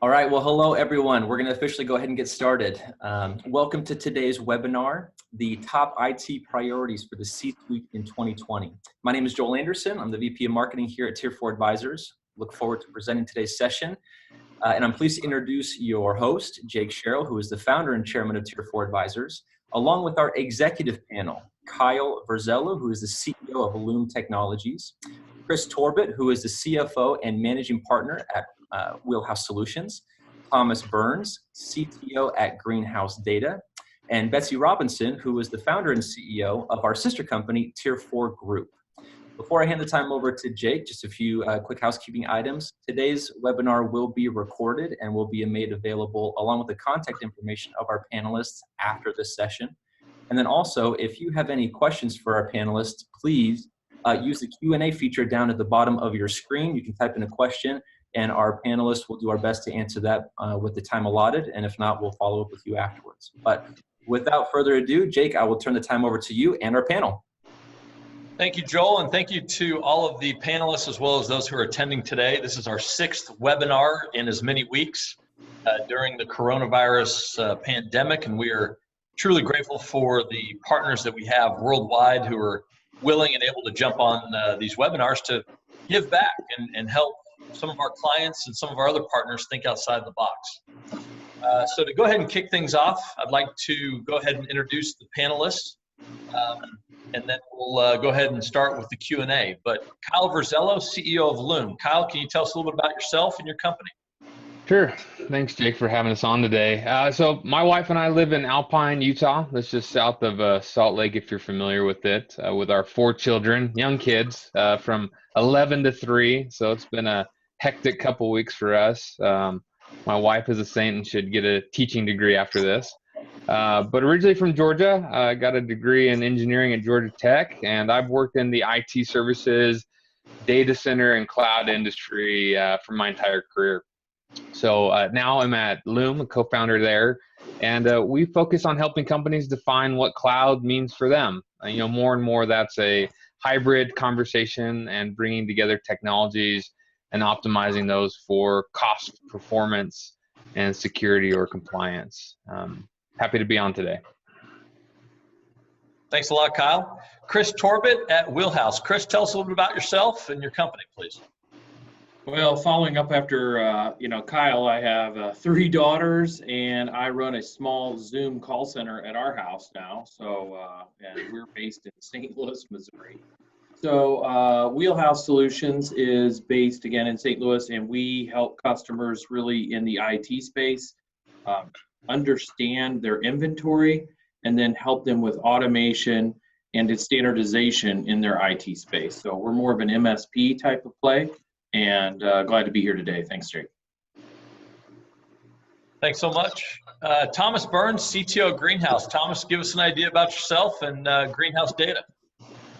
All right, well, hello everyone. We're gonna officially go ahead and get started. Welcome to today's webinar, the top IT priorities for the C-suite in 2020. My name is Joel Anderson. I'm the VP of Marketing here at Tier4 Advisors. Look forward to presenting today's session. And I'm pleased to introduce your host, Jake Sherrill, who is the founder and chairman of Tier4 Advisors, along with our executive panel, Kyle Verzello, who is the CEO of Lume Technologies, Chris Torbit, who is the CFO and managing partner at Wheelhouse Solutions, Thomas Burns, CTO at Greenhouse Data, and Betsy Robinson, who is the founder and CEO of our sister company, Tier4 Group. Before I hand the time over to Jake, just a few quick housekeeping items. Today's webinar will be recorded and will be made available along with the contact information of our panelists after this session. And then also, if you have any questions for our panelists, please use the Q&A feature down at the bottom of your screen. You can type in a question and our panelists will do our best to answer that with the time allotted. And if not, we'll follow up with you afterwards. But without further ado, Jake, I will turn the time over to you and our panel. Thank you, Joel, and thank you to all of the panelists as well as those who are attending today. This is our 6th webinar in as many weeks during the coronavirus pandemic, and we are truly grateful for the partners that we have worldwide who are willing and able to jump on these webinars to give back and help some of our clients and some of our other partners think outside the box. So to go ahead and kick things off, I'd like to go ahead and introduce the panelists, and then we'll go ahead and start with the Q&A. But Kyle Verzello, CEO of Lume. Kyle, can you tell us a little bit about yourself and your company? Sure. Thanks, Jake, for having us on today. So my wife and I live in Alpine, Utah. That's just south of Salt Lake, if you're familiar with it, with our 4 children, young kids, from 11 to 3. So it's been a hectic couple weeks for us. My wife is a saint and should get a teaching degree after this. But originally from Georgia, I got a degree in engineering at Georgia Tech, and I've worked in the IT services, data center, and cloud industry for my entire career. So now I'm at Lume, a co-founder there, and we focus on helping companies define what cloud means for them. More and more that's a hybrid conversation and bringing together technologies and optimizing those for cost, performance, and security or compliance. Happy to be on today. Thanks a lot, Kyle. Chris Torbit at Wheelhouse. Chris, tell us a little bit about yourself and your company, please. Well, following up after Kyle, I have 3 daughters, and I run a small Zoom call center at our house now. So, and we're based in St. Louis, Missouri. So, Wheelhouse Solutions is based again in St. Louis, and we help customers really in the IT space understand their inventory, and then help them with automation and its standardization in their IT space. So, we're more of an MSP type of play. And glad to be here today. Thanks, Jake. Thanks so much. Thomas Burns, CTO of Greenhouse. Thomas, give us an idea about yourself and Greenhouse Data.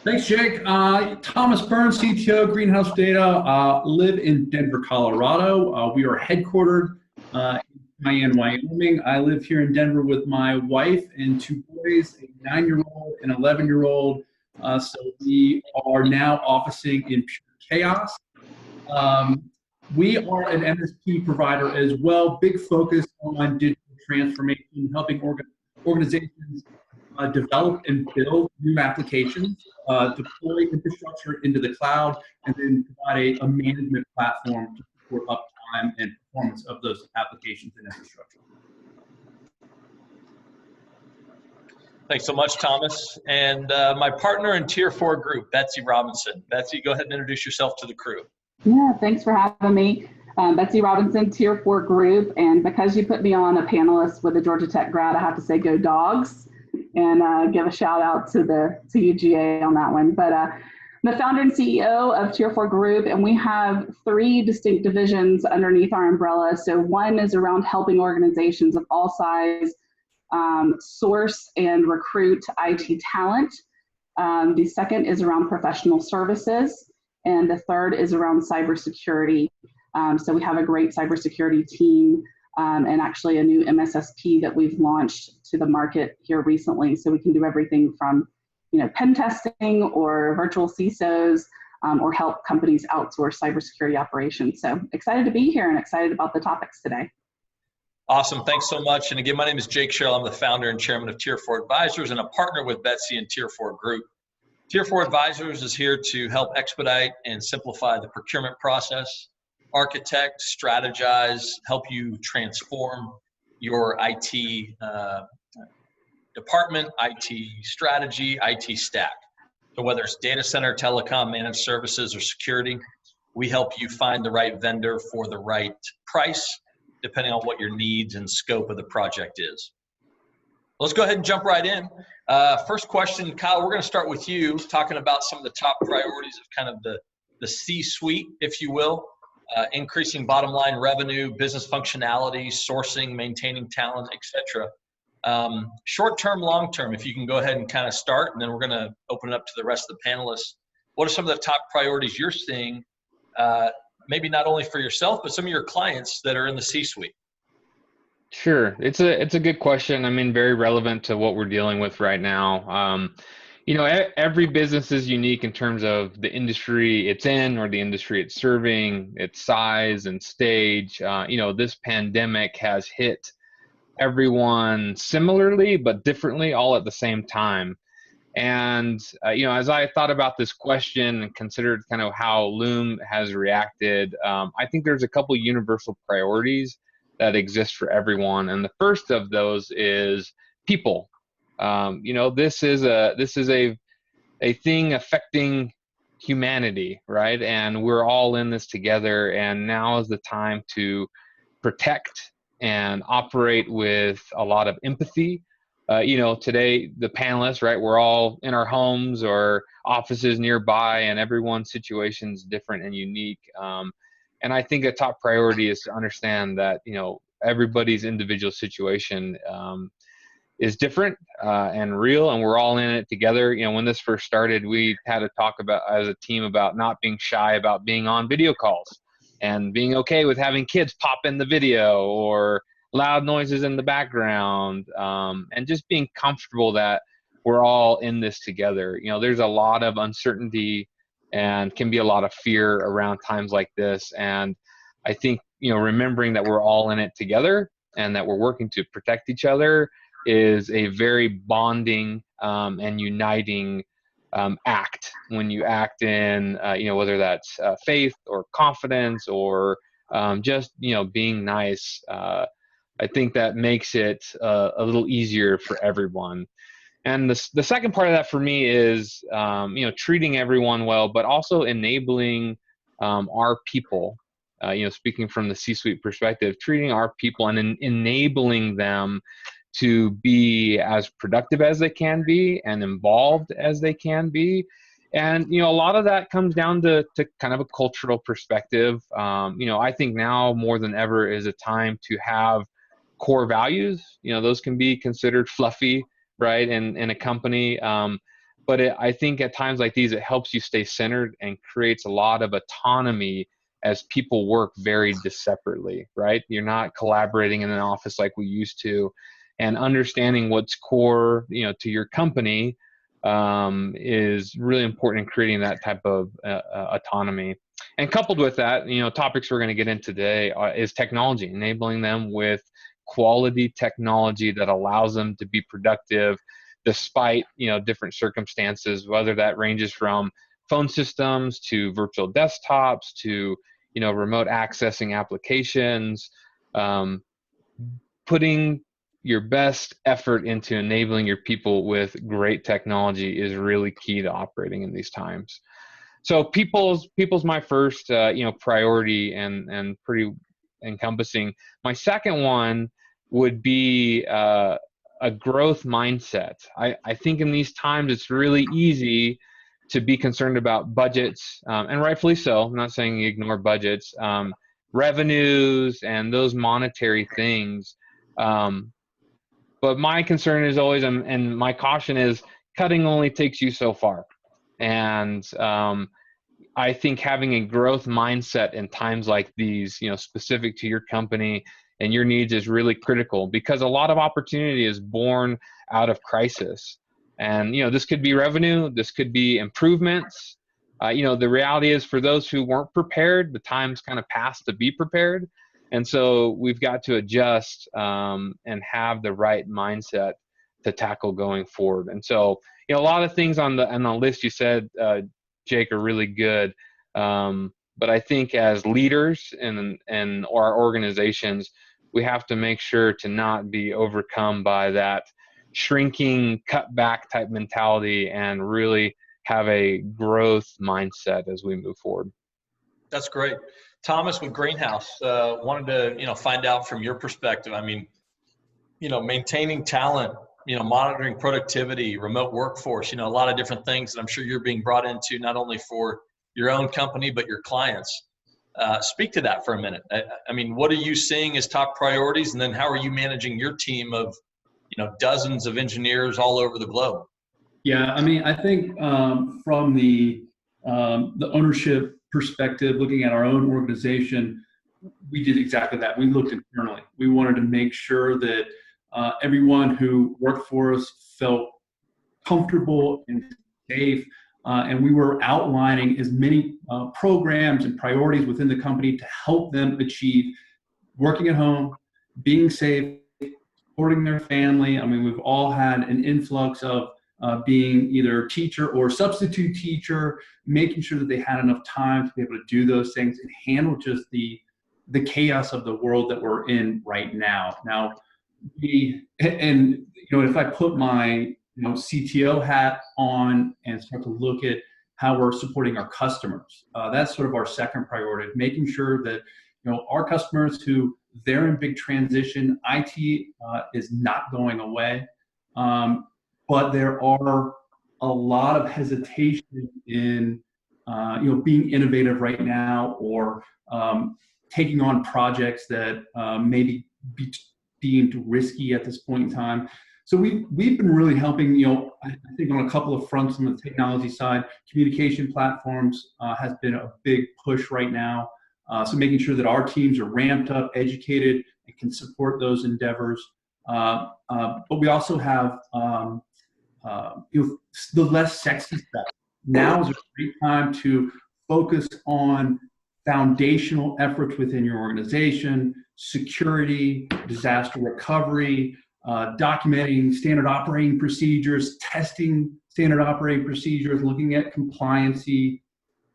Thanks, Jake. Thomas Burns, CTO, Greenhouse Data. Live in Denver, Colorado. We are headquartered in Cheyenne, Wyoming. I live here in Denver with my wife and 2 boys, a 9-year-old and 11-year-old. So we are now officing in pure chaos. We are an MSP provider as well, big focus on digital transformation, helping organizations develop and build new applications, deploy infrastructure into the cloud, and then provide a management platform to support uptime and performance of those applications and infrastructure. Thanks so much, Thomas. And my partner in Tier4 Group, Betsy Robinson. Betsy, go ahead and introduce yourself to the crew. Yeah, thanks for having me. Betsy Robinson, Tier4 Group, and because you put me on a panelist with a Georgia Tech grad, I have to say go dogs, and give a shout out to UGA on that one. But I'm the founder and CEO of Tier4 Group, and we have 3 distinct divisions underneath our umbrella. So one is around helping organizations of all size source and recruit IT talent. The second is around professional services. And the third is around cybersecurity. So we have a great cybersecurity team and actually a new MSSP that we've launched to the market here recently. So we can do everything from pen testing or virtual CISOs or help companies outsource cybersecurity operations. So excited to be here and excited about the topics today. Awesome. Thanks so much. And again, my name is Jake Sherrill. I'm the founder and chairman of Tier4 Advisors and a partner with Betsy and Tier4 Group. Tier4 Advisors is here to help expedite and simplify the procurement process, architect, strategize, help you transform your IT department, IT strategy, IT stack. So whether it's data center, telecom, managed services, or security, we help you find the right vendor for the right price, depending on what your needs and scope of the project is. Let's go ahead and jump right in. First question, Kyle, we're going to start with you, talking about some of the top priorities of kind of the C-suite, if you will, increasing bottom line revenue, business functionality, sourcing, maintaining talent, etc. Short-term, long-term, if you can go ahead and kind of start, and then we're going to open it up to the rest of the panelists. What are some of the top priorities you're seeing, maybe not only for yourself, but some of your clients that are in the C-suite? Sure. It's a good question. I mean, very relevant to what we're dealing with right now. You know, every business is unique in terms of the industry it's in or the industry it's serving, its size and stage. You know, this pandemic has hit everyone similarly, but differently all at the same time. And, you know, as I thought about this question and considered kind of how Lume has reacted, I think there's a couple universal priorities that exist for everyone. And the first of those is people. You know, this is a thing affecting humanity, right? And we're all in this together. And now is the time to protect and operate with a lot of empathy. You know, today, the panelists, right, we're all in our homes or offices nearby, and everyone's situation is different and unique. And I think a top priority is to understand that, you know, everybody's individual situation is different and real, and we're all in it together. You know, when this first started, we had to talk about, as a team, about not being shy about being on video calls and being okay with having kids pop in the video or loud noises in the background, and just being comfortable that we're all in this together. You know, there's a lot of uncertainty and can be a lot of fear around times like this. And I think, you know, remembering that we're all in it together and that we're working to protect each other is a very bonding and uniting act when you act in, you know, whether that's faith or confidence or just, you know, being nice. I think that makes it a little easier for everyone. And the second part of that for me is, you know, treating everyone well, but also enabling our people, you know, speaking from the C-suite perspective, treating our people and enabling them to be as productive as they can be and involved as they can be. And, you know, a lot of that comes down to kind of a cultural perspective. You know, I think now more than ever is a time to have core values. You know, those can be considered fluffy, right, in a company. But I think at times like these, it helps you stay centered and creates a lot of autonomy as people work very separately, right? You're not collaborating in an office like we used to. And understanding what's core, you know, to your company is really important in creating that type of autonomy. And coupled with that, you know, topics we're going to get into today is technology, enabling them with quality technology that allows them to be productive despite, you know, different circumstances, whether that ranges from phone systems to virtual desktops to, you know, remote accessing applications. Putting your best effort into enabling your people with great technology is really key to operating in these times. So people's my first, you know, priority and pretty encompassing. My second one would be a growth mindset. I think in these times it's really easy to be concerned about budgets, and rightfully so. I'm not saying you ignore budgets, revenues, and those monetary things. But my concern is always, and my caution is, cutting only takes you so far. And I think having a growth mindset in times like these, you know, specific to your company and your needs is really critical, because a lot of opportunity is born out of crisis. And, you know, this could be revenue, this could be improvements, The reality is, for those who weren't prepared, the time's kind of passed to be prepared. And so we've got to adjust and have the right mindset to tackle going forward. And so, a lot of things on the list you said, Jake, are really good. But I think as leaders and our organizations, we have to make sure to not be overcome by that shrinking, cut back type mentality, and really have a growth mindset as we move forward. That's great. Thomas, with Greenhouse, wanted to, find out from your perspective. I mean, maintaining talent, monitoring productivity, remote workforce, a lot of different things that I'm sure you're being brought into, not only for your own company, but your clients. Speak to that for a minute. I mean, what are you seeing as top priorities? And then how are you managing your team of, dozens of engineers all over the globe? Yeah, I mean, I think from the ownership perspective, looking at our own organization, we did exactly that. We looked internally. We wanted to make sure that everyone who worked for us felt comfortable and safe, and we were outlining as many programs and priorities within the company to help them achieve working at home, being safe, supporting their family. I mean, we've all had an influx of being either teacher or substitute teacher, making sure that they had enough time to be able to do those things and handle just the chaos of the world that we're in right now. Now, if I put my CTO hat on and start to look at how we're supporting our customers, that's sort of our second priority, making sure that our customers who they're in big transition. IT is not going away, but there are a lot of hesitation in being innovative right now, or taking on projects that maybe be deemed risky at this point in time. So we've been really helping, I think on a couple of fronts on the technology side. Communication platforms has been a big push right now. So making sure that our teams are ramped up, educated, and can support those endeavors. But we also have the less sexy stuff. Now is a great time to focus on foundational efforts within your organization, security, disaster recovery, documenting standard operating procedures, testing standard operating procedures, looking at compliancy,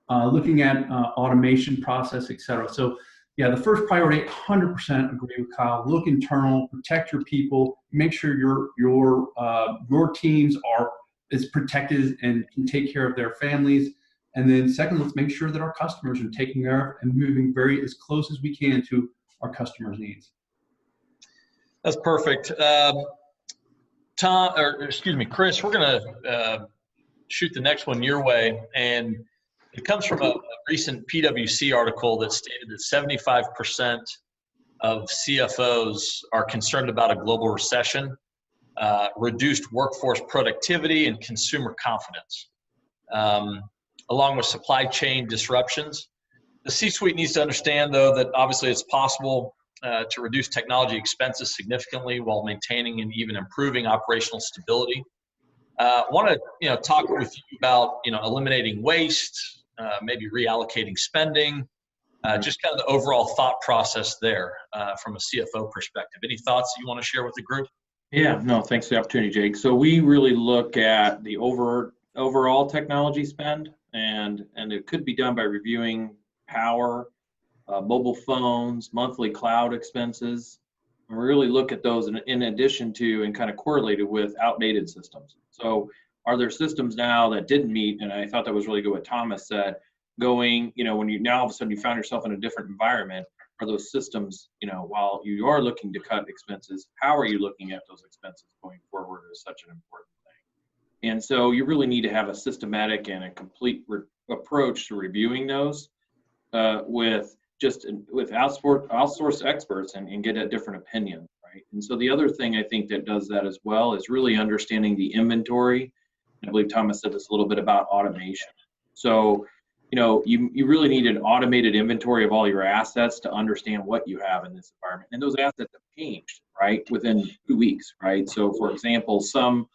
looking at automation process, et cetera. So yeah, the first priority, 100% agree with Kyle. Look internal, protect your people, make sure your teams are as protected and can take care of their families. And then second, let's make sure that our customers are taken care of and moving as close as we can to our customers' needs. That's perfect. Chris, we're going to shoot the next one your way. And it comes from a recent PwC article that stated that 75% of CFOs are concerned about a global recession, reduced workforce productivity, and consumer confidence, along with supply chain disruptions. The C-suite needs to understand, though, that obviously it's possible to reduce technology expenses significantly while maintaining and even improving operational stability. I want to talk with you about eliminating waste, maybe reallocating spending, just kind of the overall thought process there from a CFO perspective. Any thoughts that you want to share with the group? Yeah, no, thanks for the opportunity, Jake. So we really look at the overall technology spend, and it could be done by reviewing power, mobile phones, monthly cloud expenses. And we really look at those in addition to and kind of correlated with outdated systems. So are there systems now that didn't meet, and I thought that was really good what Thomas said, going, when you now all of a sudden you found yourself in a different environment, are those systems, while you are looking to cut expenses, how are you looking at those expenses going forward is such an important thing. And so you really need to have a systematic and a complete approach to reviewing those with outsourced experts and get a different opinion, right? And so the other thing I think that does that as well is really understanding the inventory. I believe Thomas said this a little bit about automation. So, you really need an automated inventory of all your assets to understand what you have in this environment. And those assets have changed, right, within 2 weeks, right? So, for example, some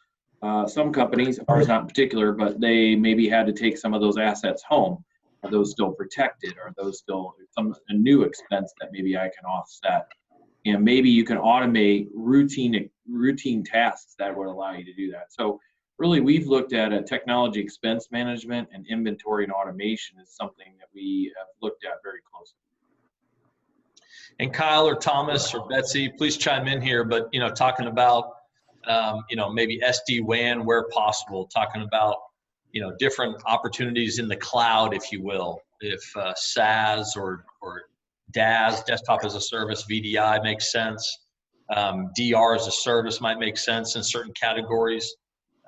Some companies, ours not in particular, but they maybe had to take some of those assets home. Are those still protected? Are those still a new expense that maybe I can offset? And maybe you can automate routine tasks that would allow you to do that. So really, we've looked at a technology expense management, and inventory and automation is something that we have looked at very closely. And Kyle or Thomas or Betsy, please chime in here. But talking about maybe SD-WAN where possible, talking about different opportunities in the cloud, if you will, if SaaS or DAS, desktop as a service, VDI makes sense. DR as a service might make sense in certain categories.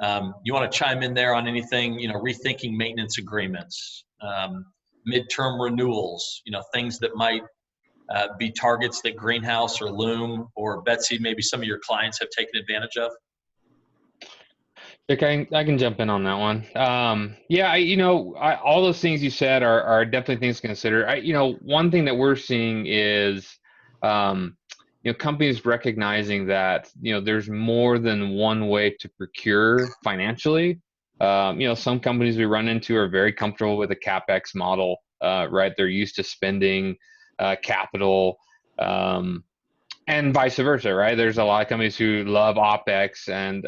You want to chime in there on anything, rethinking maintenance agreements, midterm renewals, things that might be targets that Greenhouse or Lume or Betsy, maybe some of your clients have taken advantage of? Okay, I can jump in on that one. All those things you said are definitely things to consider. One thing that we're seeing is, companies recognizing that, there's more than one way to procure financially. Some companies we run into are very comfortable with a CapEx model, right? They're used to spending capital, and vice versa, right? There's a lot of companies who love OpEx, and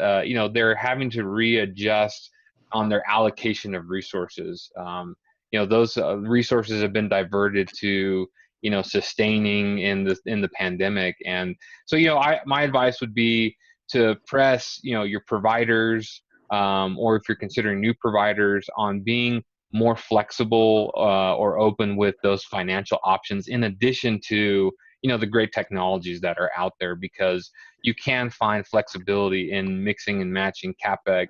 they're having to readjust on their allocation of resources. Those resources have been diverted to sustaining in the pandemic, and so my advice would be to press your providers, or if you're considering new providers, on being more flexible or open with those financial options, in addition to the great technologies that are out there, because you can find flexibility in mixing and matching CapEx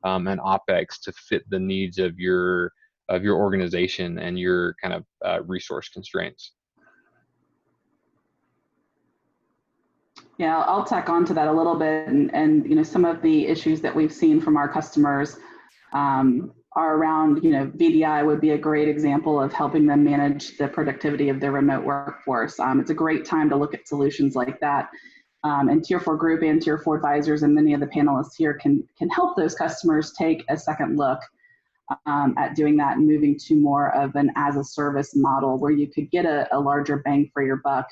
and OpEx to fit the needs of your organization and your kind of resource constraints. Yeah, I'll tack on to that a little bit, and some of the issues that we've seen from our customers are around, VDI would be a great example of helping them manage the productivity of their remote workforce. It's a great time to look at solutions like that. And Tier 4 Group and Tier 4 advisors and many of the panelists here can help those customers take a second look at doing that and moving to more of an as-a-service model where you could get a larger bang for your buck.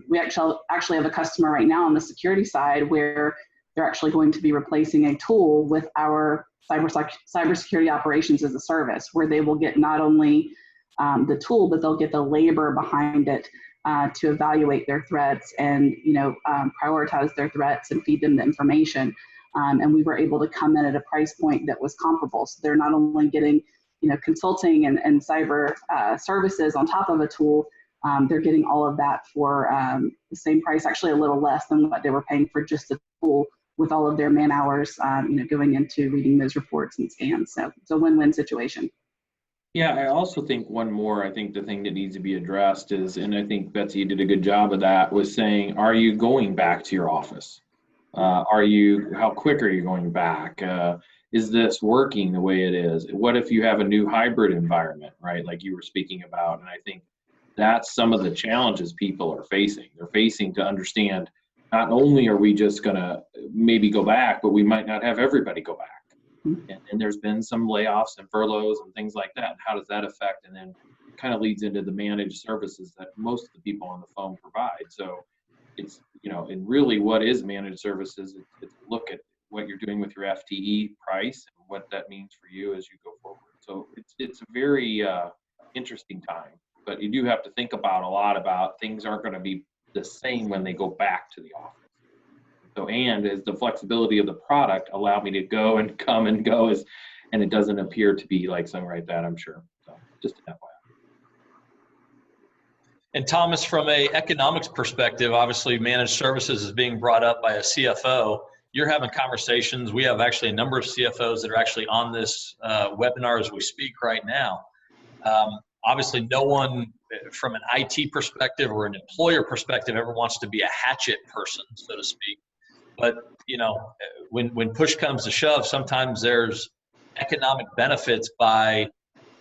We actually have a customer right now on the security side where they're actually going to be replacing a tool with our cybersecurity operations as a service, where they will get not only the tool, but they'll get the labor behind it to evaluate their threats and prioritize their threats and feed them the information. And we were able to come in at a price point that was comparable. So they're not only getting consulting and cyber services on top of a tool, they're getting all of that for the same price, actually a little less than what they were paying for just a tool, with all of their man hours, going into reading those reports and scans. So it's a win-win situation. Yeah, I also think I think the thing that needs to be addressed is, and I think Betsy did a good job of that, was saying, are you going back to your office? How quick are you going back? Is this working the way it is? What if you have a new hybrid environment, right? Like you were speaking about. And I think that's some of the challenges people are facing. They're facing to understand, not only are we just going to maybe go back, but we might not have everybody go back. And there's been some layoffs and furloughs and things like that. How does that affect? And then it kind of leads into the managed services that most of the people on the phone provide. So it's, and really what is managed services? It's look at what you're doing with your FTE price and what that means for you as you go forward. So it's a very interesting time, but you do have to think about a lot about things aren't going to be the same when they go back to the office. So, and is the flexibility of the product allow me to go and come and go, and it doesn't appear to be like something like that, I'm sure. So just an FYI. And Thomas, from a economics perspective, obviously managed services is being brought up by a CFO. You're having conversations. We have actually a number of CFOs that are actually on this webinar as we speak right now. Obviously, no one from an IT perspective or an employer perspective ever wants to be a hatchet person, so to speak. But, when push comes to shove, sometimes there's economic benefits by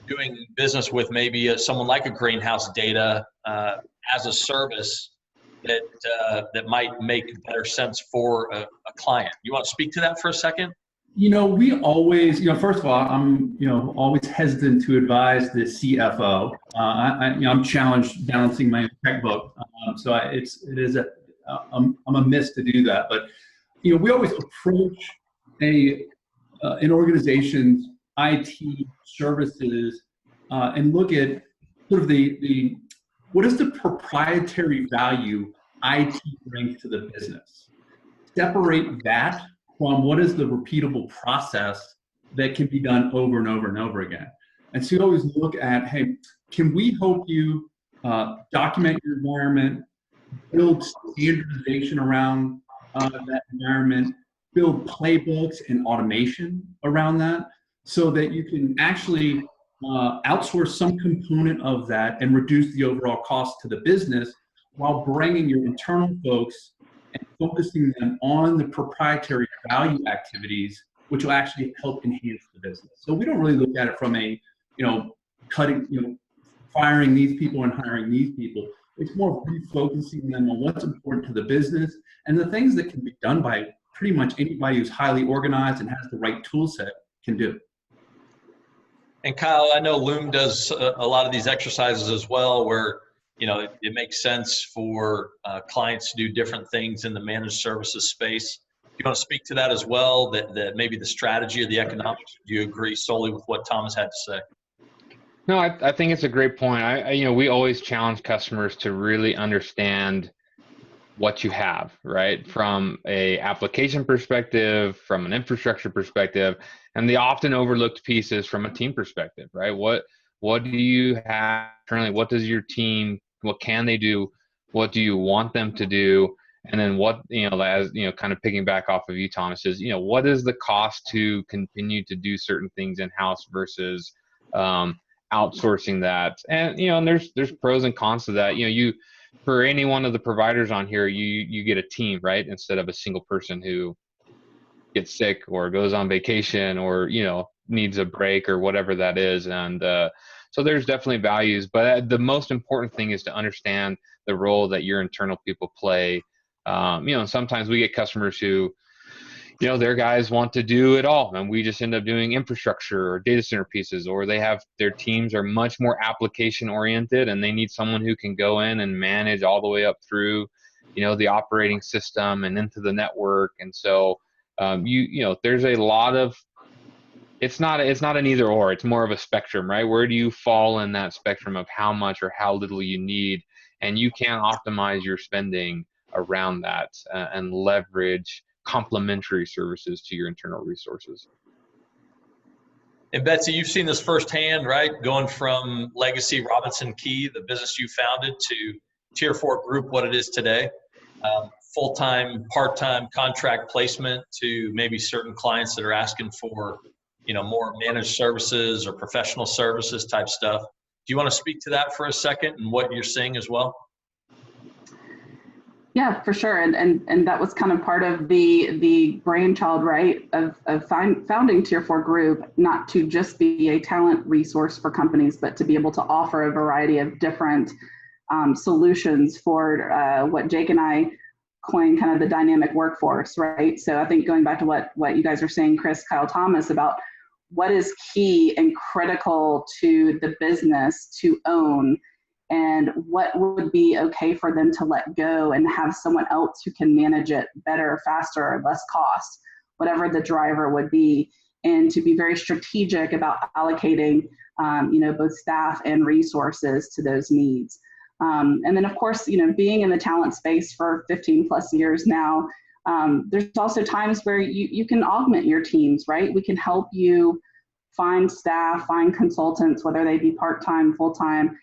doing business with maybe someone like a Greenhouse Data as a service that might make better sense for a client. You want to speak to that for a second? We always, first of all, I'm, always hesitant to advise the CFO. I'm challenged balancing my own checkbook, so I'm amiss to do that. But we always approach an organization's IT services and look at sort of what is the proprietary value IT brings to the business. Separate that from what is the repeatable process that can be done over and over and over again. And so you always look at, hey, can we help you document your environment, build standardization around that environment, build playbooks and automation around that so that you can actually outsource some component of that and reduce the overall cost to the business while bringing your internal folks and focusing them on the proprietary value activities, which will actually help enhance the business. So we don't really look at it from a, firing these people and hiring these people. It's more refocusing them on what's important to the business and the things that can be done by pretty much anybody who's highly organized and has the right tool set can do. And Kyle, I know Lume does a lot of these exercises as well, where it makes sense for clients to do different things in the managed services space. Do you want to speak to that as well, that maybe the strategy or the economics? Do you agree solely with what Thomas had to say? No, I think it's a great point. We always challenge customers to really understand what you have, right? From a application perspective, from an infrastructure perspective, and the often overlooked pieces from a team perspective, right? What do you have currently? What does your team, what can they do? What do you want them to do? And then what, kind of picking off of you, Thomas, is, what is the cost to continue to do certain things in-house versus outsourcing that? And, and there's pros and cons to that. For any one of the providers on here, you get a team, right? Instead of a single person who gets sick or goes on vacation or, needs a break or whatever that is. And so there's definitely values, but the most important thing is to understand the role that your internal people play. And sometimes we get customers who, their guys want to do it all, and we just end up doing infrastructure or data center pieces, or their teams are much more application oriented and they need someone who can go in and manage all the way up through, the operating system and into the network. And so, there's a lot of, it's not an either or, it's more of a spectrum, right? Where do you fall in that spectrum of how much or how little you need? And you can optimize your spending around that and leverage complementary services to your internal resources. And Betsy, you've seen this firsthand, right? Going from legacy Robinson Key, the business you founded, to Tier 4 Group, what it is today. Full-time, part-time contract placement to maybe certain clients that are asking for, more managed services or professional services type stuff. Do you want to speak to that for a second and what you're seeing as well? Yeah, for sure. And that was kind of part of the brainchild, right, of founding Tier 4 Group, not to just be a talent resource for companies, but to be able to offer a variety of different solutions for what Jake and I coined kind of the dynamic workforce, right? So I think going back to what you guys are saying, Chris, Kyle, Thomas, about what is key and critical to the business to own, and what would be okay for them to let go and have someone else who can manage it better, faster, less cost, whatever the driver would be, and to be very strategic about allocating, both staff and resources to those needs. And then, of course, being in the talent space for 15 plus years now, there's also times where you can augment your teams, right? We can help you find staff, find consultants, whether they be part-time, full-time,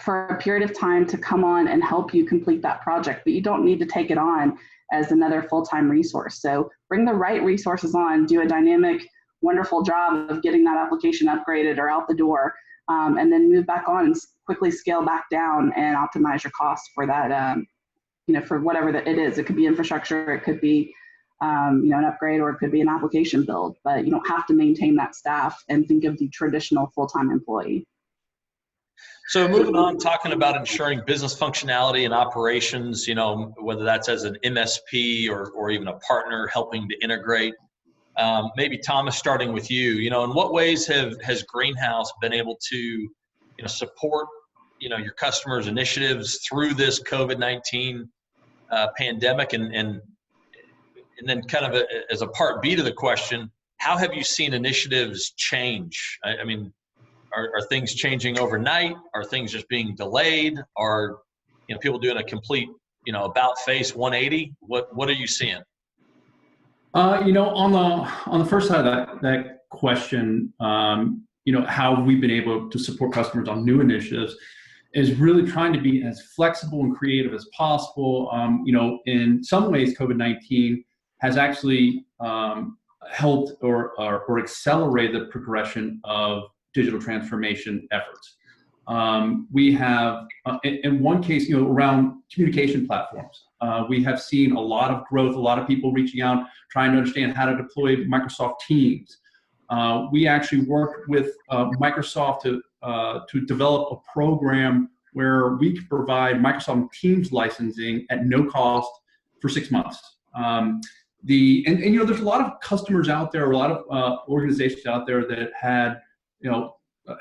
for a period of time to come on and help you complete that project, but you don't need to take it on as another full-time resource. So bring the right resources on, do a dynamic, wonderful job of getting that application upgraded or out the door, and then move back on and quickly scale back down and optimize your costs for that, for whatever that it is. It could be infrastructure, it could be, an upgrade, or it could be an application build, but you don't have to maintain that staff and think of the traditional full-time employee. So moving on, talking about ensuring business functionality and operations, whether that's as an MSP or even a partner helping to integrate. Maybe Thomas, starting with you, in what ways has Greenhouse been able to, support, your customers' initiatives through this COVID-19 pandemic, and then kind of as a part B to the question, how have you seen initiatives change? I mean, are things changing overnight? Are things just being delayed? Are people doing a complete about face 180? What are you seeing? On the first side of that question, how we've been able to support customers on new initiatives is really trying to be as flexible and creative as possible. In some ways, COVID-19 has actually helped or accelerated the progression of digital transformation efforts. We have, in one case, around communication platforms, we have seen a lot of growth, a lot of people reaching out, trying to understand how to deploy Microsoft Teams. We actually worked with Microsoft to develop a program where we could provide Microsoft Teams licensing at no cost for 6 months. There's a lot of customers out there, a lot of organizations out there that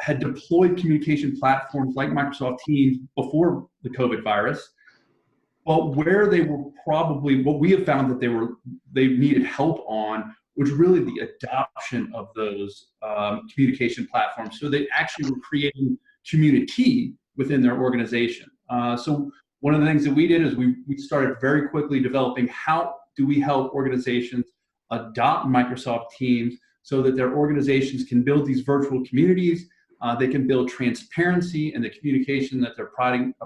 had deployed communication platforms like Microsoft Teams before the COVID virus, but where they were probably, what we have found that they needed help on was really the adoption of those communication platforms. So they actually were creating community within their organization. So one of the things that we did is we started very quickly developing how do we help organizations adopt Microsoft Teams so that their organizations can build these virtual communities. They can build transparency in the communication that they're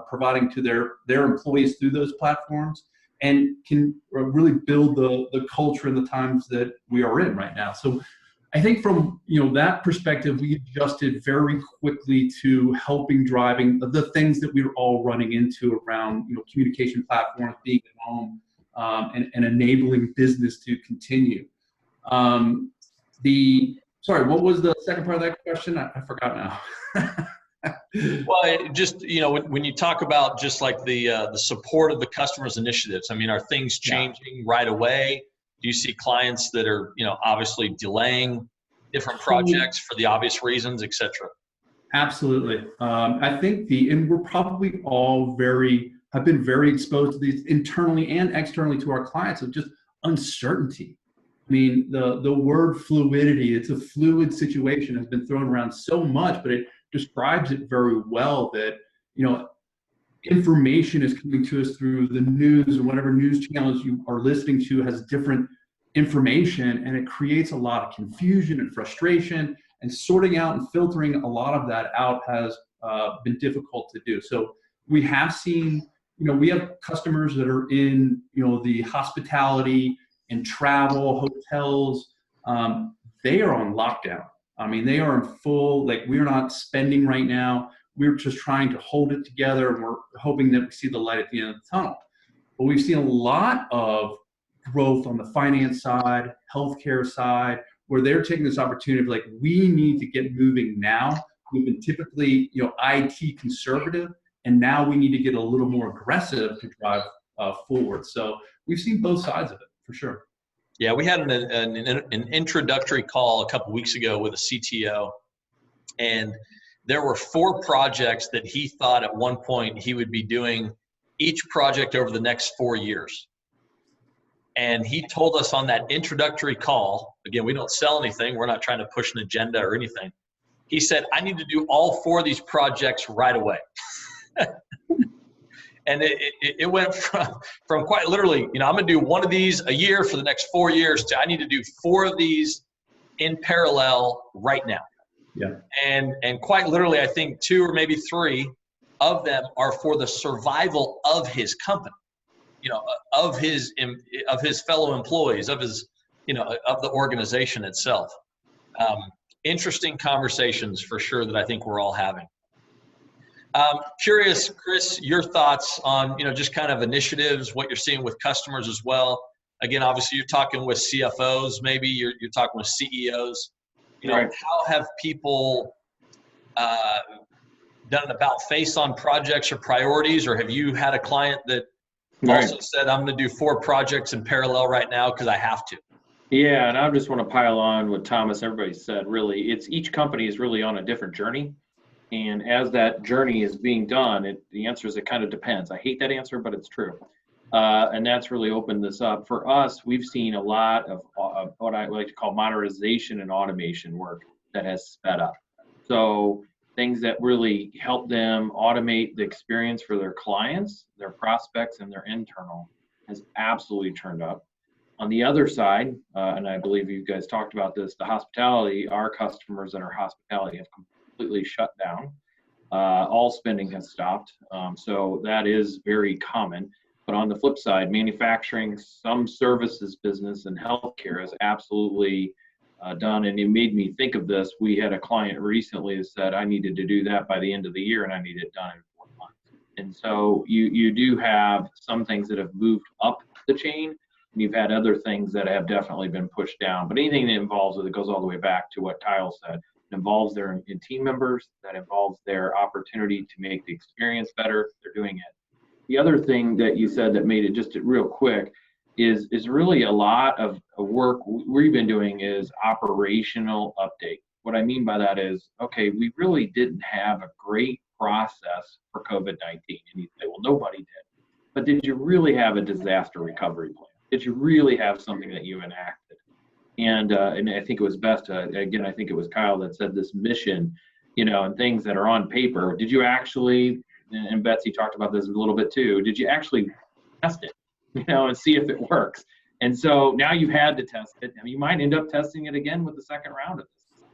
providing to their employees through those platforms, and can really build the culture in the times that we are in right now. So I think from that perspective, we adjusted very quickly to driving the things that we were all running into around communication platforms, being at home, and enabling business to continue. Sorry, what was the second part of that question? I forgot now. Well, just, when you talk about just like the support of the customers' initiatives, I mean, are things changing right away? Do you see clients that are, obviously delaying different projects for the obvious reasons, et cetera? Absolutely. I think and we're probably all have been very exposed to these internally and externally to our clients of just uncertainty. I mean, the word fluidity, it's a fluid situation, has been thrown around so much, but it describes it very well that, information is coming to us through the news, and whatever news channels you are listening to has different information, and it creates a lot of confusion and frustration, and sorting out and filtering a lot of that out has been difficult to do. So we have seen, we have customers that are in, the hospitality and travel, hotels, they are on lockdown. I mean, they are in full, we're not spending right now. We're just trying to hold it together, and we're hoping that we see the light at the end of the tunnel. But we've seen a lot of growth on the finance side, healthcare side, where they're taking this opportunity of we need to get moving now. We've been typically, IT conservative, and now we need to get a little more aggressive to drive forward. So we've seen both sides of it, for sure. Yeah, we had an introductory call a couple weeks ago with a CTO, and there were 4 projects that he thought at one point he would be doing each project over the next 4 years. And he told us on that introductory call, again, we don't sell anything, we're not trying to push an agenda or anything. He said, I need to do all 4 of these projects right away. And it went from quite literally, I'm going to do 1 of these a year for the next 4 years to I need to do 4 of these in parallel right now. Yeah. And quite literally, I think 2 or maybe 3 of them are for the survival of his company, of his fellow employees, of his, of the organization itself. Interesting conversations for sure that I think we're all having. Curious, Chris, your thoughts on, just kind of initiatives, what you're seeing with customers as well. Again, obviously you're talking with CFOs, maybe you're talking with CEOs. Right. How have people done an about face on projects or priorities, or have you had a client that also said, I'm going to do 4 projects in parallel right now because I have to? Yeah, and I just want to pile on what Thomas, everybody said. Really, it's each company is really on a different journey. And as that journey is being done, the answer is it kind of depends. I hate that answer, but it's true. And that's really opened this up. For us, we've seen a lot of what I like to call modernization and automation work that has sped up. So things that really help them automate the experience for their clients, their prospects, and their internal has absolutely turned up. On the other side, and I believe you guys talked about this, the hospitality, our customers in our hospitality have completely shut down. All spending has stopped. So that is very common. But on the flip side, manufacturing, some services business, and healthcare has absolutely done. And it made me think of this. We had a client recently that said, I needed to do that by the end of the year, and I need it done in 4 months. And so you do have some things that have moved up the chain. And you've had other things that have definitely been pushed down. But anything that involves it goes all the way back to what Kyle said. It involves their team members, that involves their opportunity to make the experience better. They're doing it. The other thing that you said that made it just real quick is really a lot of work we've been doing is operational update. What I mean by that is, okay, we really didn't have a great process for COVID-19. And you say, well, nobody did. But did you really have a disaster recovery plan? Did you really have something that you enacted? And I think it was best, again, I think it was Kyle that said this mission, and things that are on paper. Did you actually, and Betsy talked about this a little bit too, did you actually test it, and see if it works? And so now you've had to test it, and you might end up testing it again with the second round of this.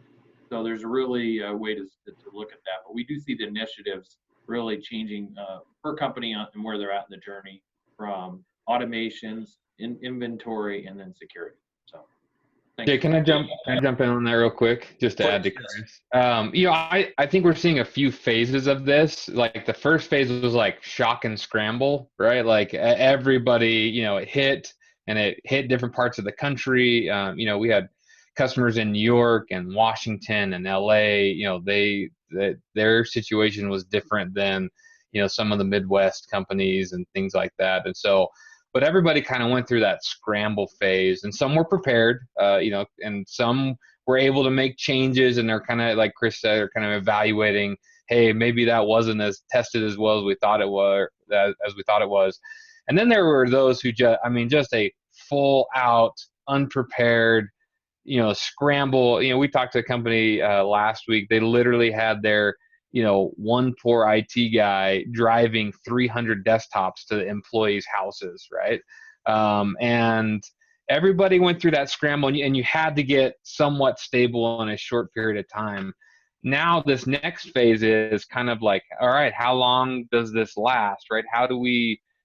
So there's really a way to look at that. But we do see the initiatives really changing per company and where they're at in the journey from automations, in inventory, and then security. So Jay, can I jump in on that real quick, just to add to Chris? I think we're seeing a few phases of this. Like the first phase was like shock and scramble, right? Like everybody, it hit, and it hit different parts of the country. We had customers in New York and Washington and LA. Their situation was different than some of the Midwest companies and things like that. And so, but everybody kind of went through that scramble phase, and some were prepared, and some were able to make changes, and they're kind of, like Chris said, they're kind of evaluating, hey, maybe that wasn't as tested as well as we thought it was. And then there were those who just a full out unprepared, scramble. We talked to a company last week. They literally had their one poor IT guy driving 300 desktops to the employees' houses, right? And everybody went through that scramble, and you had to get somewhat stable in a short period of time. Now this next phase is kind of like, all right, how long does this last, right?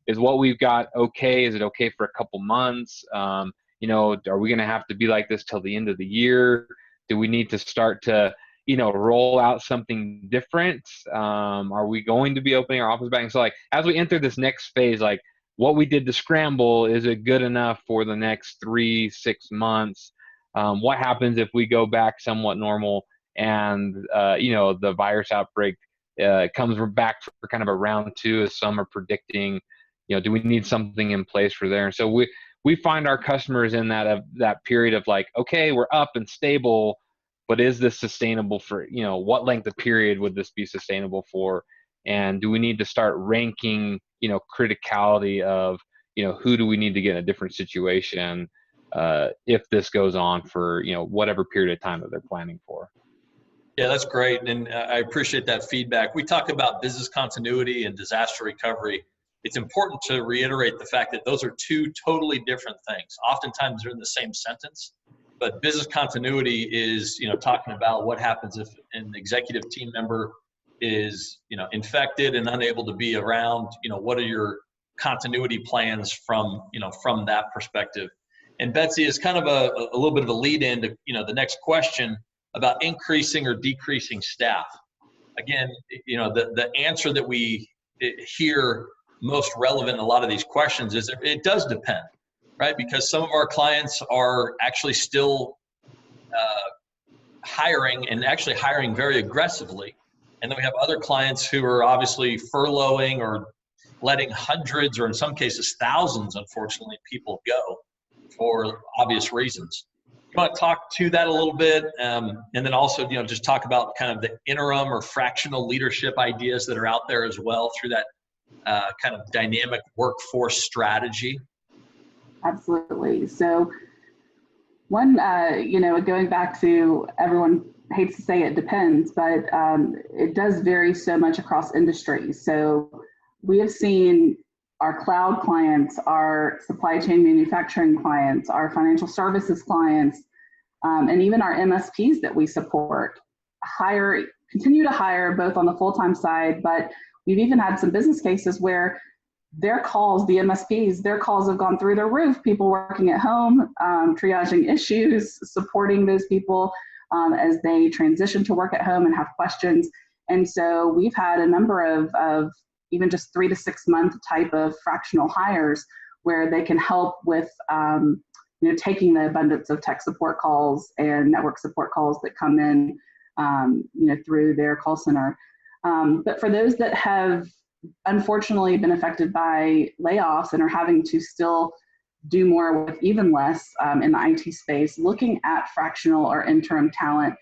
Is what we've got okay? Is it okay for a couple months? Are we going to have to be like this till the end of the year? Do we need to start to roll out something different? Are we going to be opening our office back? So like, as we enter this next phase, like what we did to scramble, is it good enough for the next 3-6 months? What happens if we go back somewhat normal and, the virus outbreak comes back for kind of a round 2, as some are predicting? Do we need something in place for there? And so we find our customers in that period of like, okay, we're up and stable, but is this sustainable for, what length of period would this be sustainable for? And do we need to start ranking, criticality of, who do we need to get in a different situation if this goes on for, whatever period of time that they're planning for? Yeah, that's great. And I appreciate that feedback. We talk about business continuity and disaster recovery. It's important to reiterate the fact that those are two totally different things. Oftentimes they're in the same sentence. But business continuity is, talking about what happens if an executive team member is, infected and unable to be around. What are your continuity plans from that perspective? And Betsy is kind of a little bit of a lead in to, the next question about increasing or decreasing staff. Again, the answer that we hear most relevant in a lot of these questions is it does depend. Right, because some of our clients are actually still hiring, and actually hiring very aggressively. And then we have other clients who are obviously furloughing or letting hundreds, or in some cases thousands, unfortunately, people go for obvious reasons. You want to talk to that a little bit, and then also, just talk about kind of the interim or fractional leadership ideas that are out there as well through that kind of dynamic workforce strategy. Absolutely. So one, going back to, everyone hates to say it depends, but it does vary so much across industries. So we have seen our cloud clients, our supply chain manufacturing clients, our financial services clients, and even our MSPs that we support continue to hire both on the full-time side, but we've even had some business cases where their calls, the MSPs, their calls have gone through the roof, people working at home, triaging issues, supporting those people as they transition to work at home and have questions. And so we've had a number of even just 3 to 6 month type of fractional hires where they can help with taking the abundance of tech support calls and network support calls that come in through their call center. But for those that have unfortunately been affected by layoffs and are having to still do more with even less in the IT space, looking at fractional or interim talent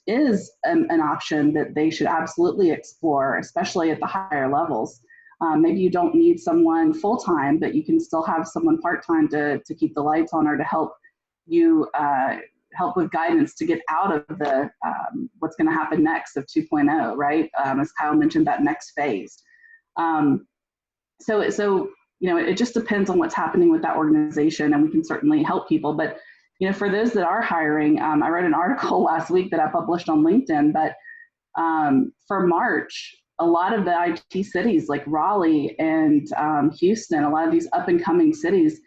is an option that they should absolutely explore, especially at the higher levels. Maybe you don't need someone full-time, but you can still have someone part-time to keep the lights on or to help you help with guidance to get out of the what's going to happen next of 2.0, right? As Kyle mentioned, that next phase. So it just depends on what's happening with that organization, and we can certainly help people. But for those that are hiring, I wrote an article last week that I published on LinkedIn, but for March, a lot of the IT cities like Raleigh and Houston, a lot of these up and coming cities,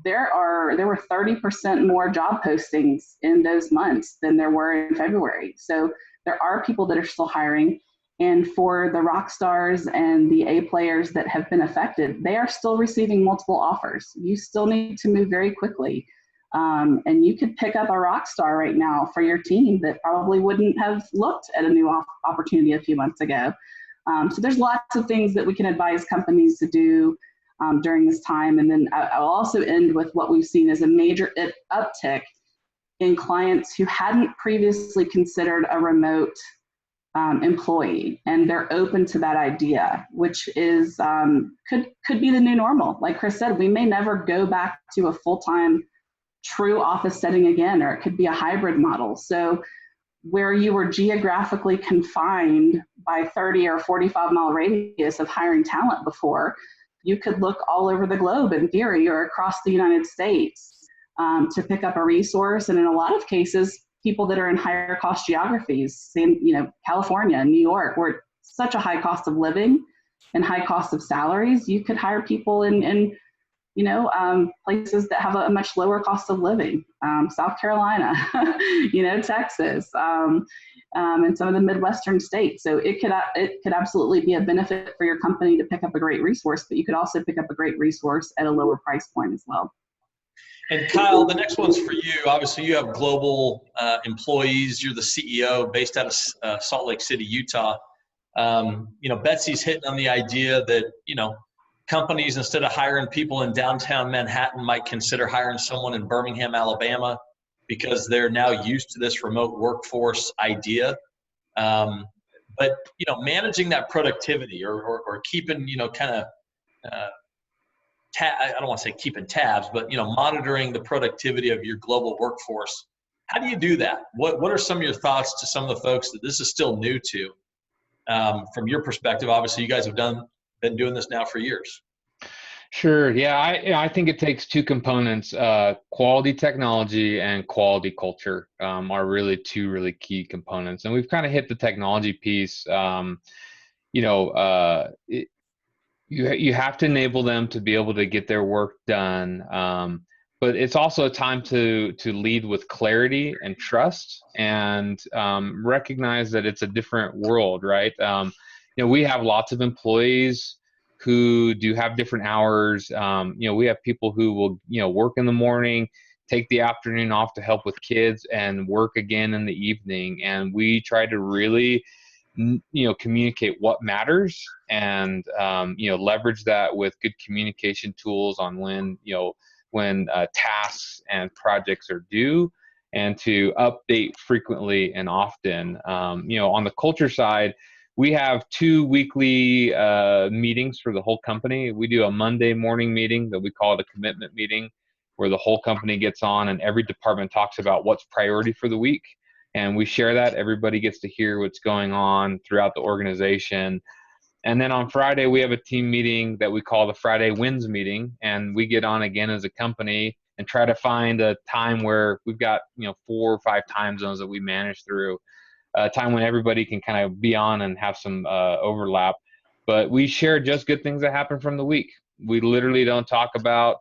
there were 30% more job postings in those months than there were in February. So there are people that are still hiring. And for the rock stars and the A players that have been affected, they are still receiving multiple offers. You still need to move very quickly. And you could pick up a rock star right now for your team that probably wouldn't have looked at a new opportunity a few months ago. So there's lots of things that we can advise companies to do during this time. And then I'll also end with what we've seen as a major uptick in clients who hadn't previously considered a remote employee, and they're open to that idea, which is could be the new normal. Like Chris said, we may never go back to a full-time true office setting again, or it could be a hybrid model. So where you were geographically confined by 30 or 45-mile radius of hiring talent before, you could look all over the globe in theory, or across the United States to pick up a resource. And in a lot of cases, people that are in higher cost geographies, California and New York, where it's such a high cost of living and high cost of salaries, you could hire people in places that have a much lower cost of living, South Carolina, Texas, and some of the Midwestern states. So it could absolutely be a benefit for your company to pick up a great resource, but you could also pick up a great resource at a lower price point as well. And Kyle, the next one's for you. Obviously, you have global employees. You're the CEO based out of Salt Lake City, Utah. Betsy's hitting on the idea that, companies, instead of hiring people in downtown Manhattan, might consider hiring someone in Birmingham, Alabama, because they're now used to this remote workforce idea. But managing that productivity or keeping, I don't want to say keeping tabs, but monitoring the productivity of your global workforce. How do you do that? What are some of your thoughts to some of the folks that this is still new to? From your perspective, obviously you guys have been doing this now for years. Sure. Yeah, I think it takes two components. Quality technology and quality culture are really two really key components. And we've kind of hit the technology piece. You have to enable them to be able to get their work done. But it's also a time to lead with clarity and trust, and recognize that it's a different world, right? We have lots of employees who do have different hours. We have people who will, work in the morning, take the afternoon off to help with kids, and work again in the evening. And we try to really, communicate what matters, and, leverage that with good communication tools on when, when tasks and projects are due, and to update frequently and often. On the culture side, we have 2 weekly meetings for the whole company. We do a Monday morning meeting that we call it a commitment meeting, where the whole company gets on and every department talks about what's priority for the week. And we share that. Everybody gets to hear what's going on throughout the organization. And then on Friday, we have a team meeting that we call the Friday Wins meeting. And we get on again as a company and try to find a time where we've got 4 or 5 time zones that we manage through, a time when everybody can kind of be on and have some overlap. But we share just good things that happen from the week. We literally don't talk about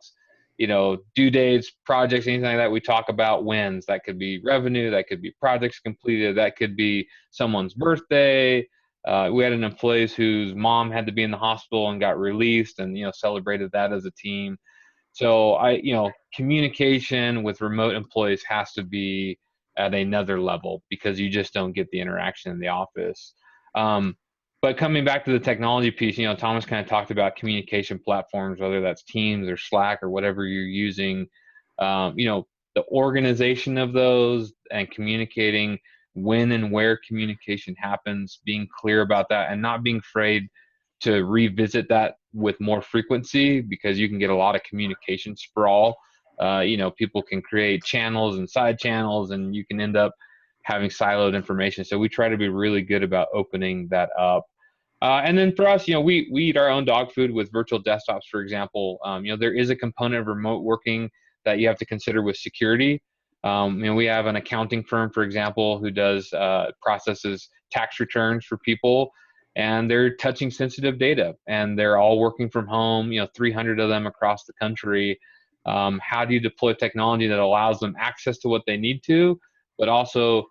due dates, projects, anything like that. We talk about wins. That could be revenue, that could be projects completed, that could be someone's birthday. We had an employee whose mom had to be in the hospital and got released, and celebrated that as a team. So communication with remote employees has to be at another level, because you just don't get the interaction in the office. But coming back to the technology piece, Thomas kind of talked about communication platforms, whether that's Teams or Slack or whatever you're using. The organization of those and communicating when and where communication happens, being clear about that, and not being afraid to revisit that with more frequency, because you can get a lot of communication sprawl. People can create channels and side channels, and you can end up having siloed information. So we try to be really good about opening that up. And then for us, we eat our own dog food with virtual desktops, for example. There is a component of remote working that you have to consider with security. We have an accounting firm, for example, who does processes tax returns for people, and they're touching sensitive data, and they're all working from home, 300 of them across the country. How do you deploy technology that allows them access to what they need to, but also,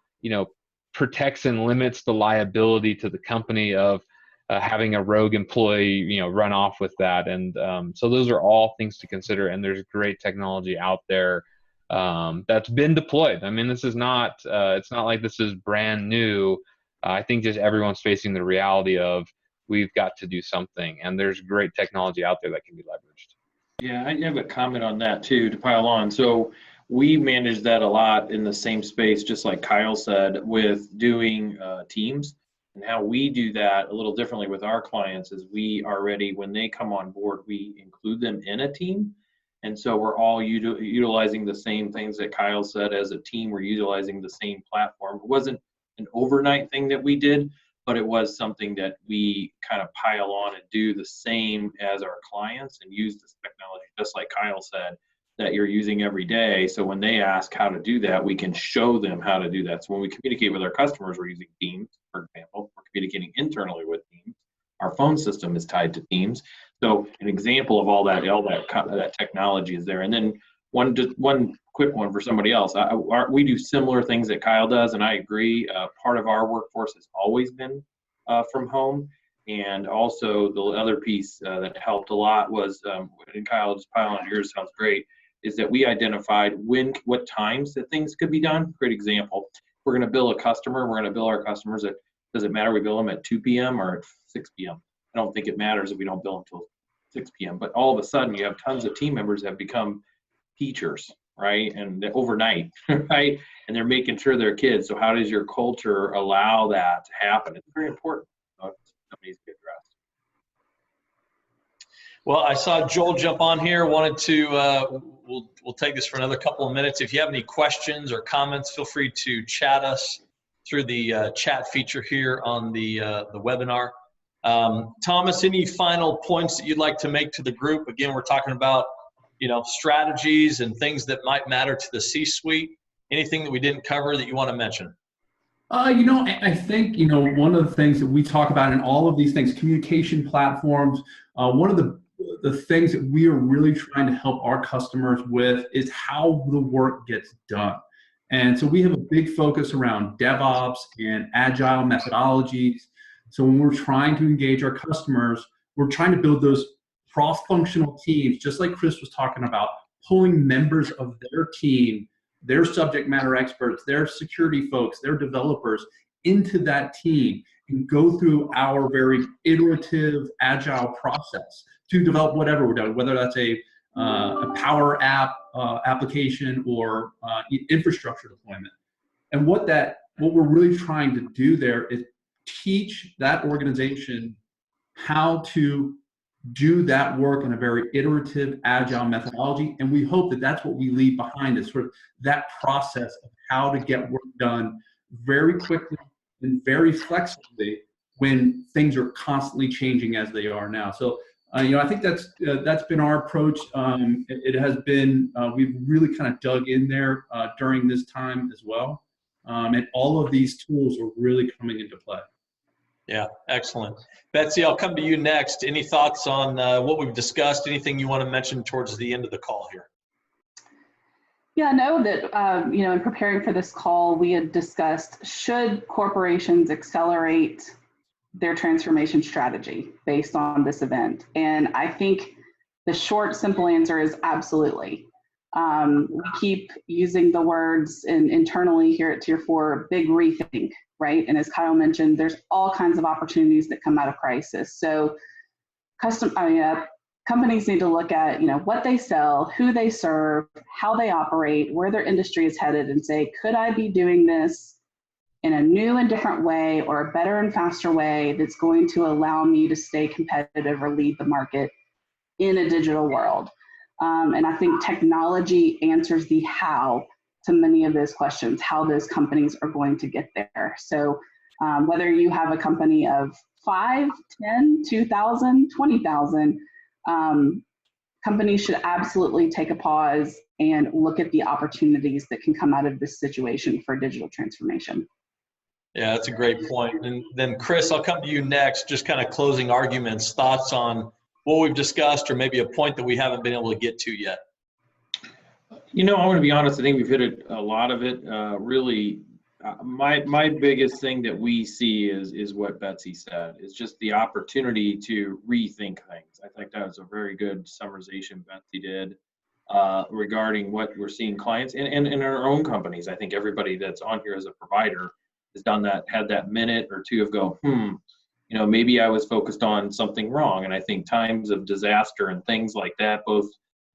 protects and limits the liability to the company of having a rogue employee, run off with that. And so those are all things to consider. And there's great technology out there that's been deployed. I mean, this is not, it's not like this is brand new. I think just everyone's facing the reality of we've got to do something, and there's great technology out there that can be leveraged. Yeah, I have a comment on that too, to pile on. So we manage that a lot in the same space, just like Kyle said, with doing Teams. And how we do that a little differently with our clients is we already, when they come on board, we include them in a team. And so we're all utilizing the same things that Kyle said. As a team, we're utilizing the same platform. It wasn't an overnight thing that we did, but it was something that we kind of pile on and do the same as our clients and use this technology, just like Kyle said, that you're using every day. So when they ask how to do that, we can show them how to do that. So when we communicate with our customers, we're using Teams, for example. We're communicating internally with Teams. Our phone system is tied to Teams. So an example of all that technology is there. And then one quick one for somebody else. We do similar things that Kyle does, and I agree. Part of our workforce has always been from home. And also the other piece that helped a lot was, and Kyle, just pile on yours, sounds great, is that we identified what times that things could be done. Great example. We're going to bill a customer. We're going to bill our customers. Does it matter we bill them at 2 p.m. or at 6 p.m.? I don't think it matters if we don't bill them until 6 p.m. But all of a sudden, you have tons of team members that have become teachers, right? And overnight, right? And they're making sure they're kids. So how does your culture allow that to happen? It's very important. That needs to be addressed. Well, I saw Joel jump on here. Wanted to, we'll take this for another couple of minutes. If you have any questions or comments, feel free to chat us through the chat feature here on the webinar. Thomas, any final points that you'd like to make to the group? Again, we're talking about, strategies and things that might matter to the C-suite. Anything that we didn't cover that you want to mention? I think, one of the things that we talk about in all of these things, communication platforms, one of the things that we are really trying to help our customers with is how the work gets done. And so we have a big focus around DevOps and agile methodologies. So when we're trying to engage our customers, we're trying to build those cross-functional teams, just like Chris was talking about, pulling members of their team, their subject matter experts, their security folks, their developers into that team and go through our very iterative, agile process to develop whatever we're doing, whether that's a a power app application or infrastructure deployment. And what we're really trying to do there is teach that organization how to do that work in a very iterative, agile methodology. And we hope that that's what we leave behind, is sort of that process of how to get work done very quickly and very flexibly when things are constantly changing as they are now. So, I think that's been our approach. It has been, we've really kind of dug in there during this time as well. And all of these tools are really coming into play. Yeah, excellent. Betsy, I'll come to you next. Any thoughts on what we've discussed? Anything you want to mention towards the end of the call here? Yeah, I know that, in preparing for this call, we had discussed, should corporations accelerate their transformation strategy based on this event? And I think the short, simple answer is absolutely. We keep using the words internally here at Tier 4, big rethink, right? And as Kyle mentioned, there's all kinds of opportunities that come out of crisis. So companies need to look at, what they sell, who they serve, how they operate, where their industry is headed, and say, could I be doing this in a new and different way, or a better and faster way that's going to allow me to stay competitive or lead the market in a digital world? And I think technology answers the how to many of those questions, how those companies are going to get there. So whether you have a company of 5, 10, 2,000, 20,000, companies should absolutely take a pause and look at the opportunities that can come out of this situation for digital transformation. Yeah, that's a great point. And then Chris, I'll come to you next, just kind of closing arguments, thoughts on what we've discussed, or maybe a point that we haven't been able to get to yet. I want to be honest, I think we've hit a lot of it. Really, my biggest thing that we see is what Betsy said, is just the opportunity to rethink things. I think that was a very good summarization Betsy did regarding what we're seeing clients and in our own companies. I think everybody that's on here as a provider has done that, had that minute or two of go, maybe I was focused on something wrong. And I think times of disaster and things like that, both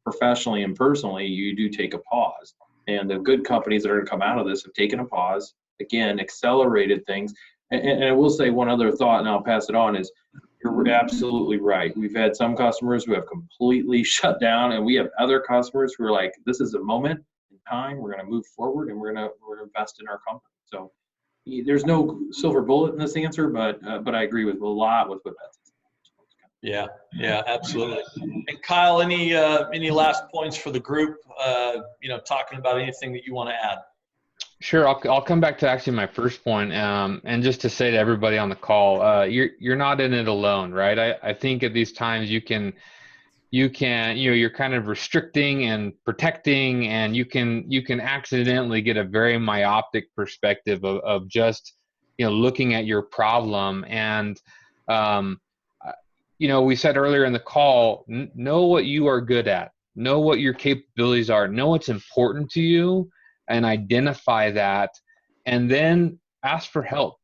professionally and personally, you do take a pause. And the good companies that are going to come out of this have taken a pause, again, accelerated things. And I will say one other thought, and I'll pass it on, is you're absolutely right. We've had some customers who have completely shut down, and we have other customers who are like, this is a moment in time, we're going to move forward, and we're going to invest in our company. So there's no silver bullet in this answer, but I agree with a lot with what Betsy said. Yeah, absolutely. And Kyle, any last points for the group? Talking about anything that you want to add? Sure, I'll come back to actually my first point, and just to say to everybody on the call, you're not in it alone, right? I think at these times you're kind of restricting and protecting, and you can accidentally get a very myopic perspective of just looking at your problem. And we said earlier in the call, know what you are good at, know what your capabilities are, know what's important to you, and identify that, and then ask for help.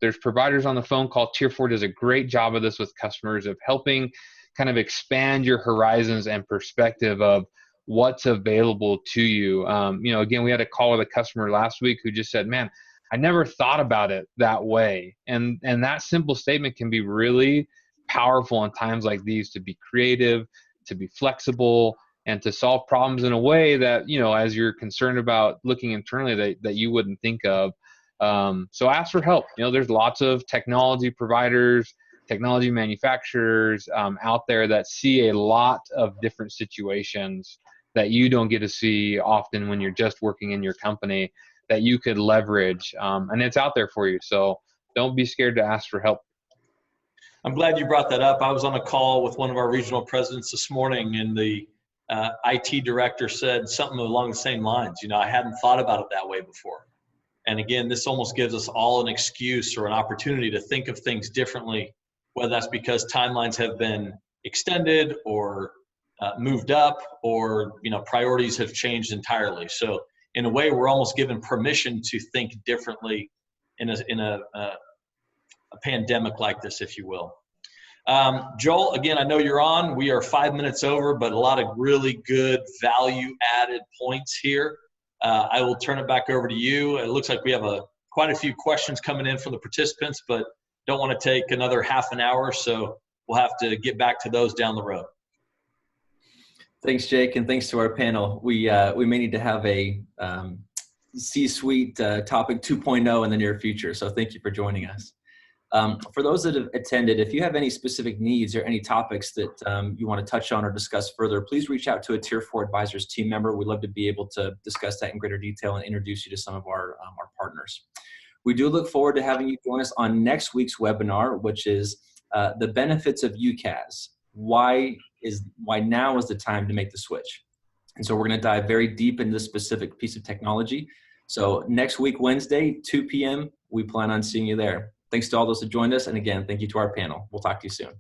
There's providers on the phone call. Tier 4 does a great job of this with customers, of helping kind of expand your horizons and perspective of what's available to you. Again, we had a call with a customer last week who just said, man, I never thought about it that way. And that simple statement can be really powerful in times like these, to be creative, to be flexible, and to solve problems in a way that, as you're concerned about looking internally, that you wouldn't think of. So ask for help. There's lots of technology providers, technology manufacturers out there that see a lot of different situations that you don't get to see often when you're just working in your company, that you could leverage. And it's out there for you. So don't be scared to ask for help. I'm glad you brought that up. I was on a call with one of our regional presidents this morning, and the IT director said something along the same lines. I hadn't thought about it that way before. And again, this almost gives us all an excuse or an opportunity to think of things differently, whether that's because timelines have been extended or moved up, or priorities have changed entirely. So in a way, we're almost given permission to think differently in a pandemic like this, if you will. Joel, again, I know you're on. We are 5 minutes over, but a lot of really good value-added points here. I will turn it back over to you. It looks like we have quite a few questions coming in from the participants, but don't want to take another half an hour, so we'll have to get back to those down the road. Thanks, Jake, and thanks to our panel. We may need to have a C-suite topic 2.0 in the near future, so thank you for joining us. For those that have attended, if you have any specific needs or any topics that you want to touch on or discuss further, please reach out to a Tier 4 Advisors team member. We'd love to be able to discuss that in greater detail and introduce you to some of our partners. We do look forward to having you join us on next week's webinar, which is the benefits of UCaaS. Why now is the time to make the switch? And so we're going to dive very deep into this specific piece of technology. So next week, Wednesday, 2 p.m., we plan on seeing you there. Thanks to all those who joined us. And again, thank you to our panel. We'll talk to you soon.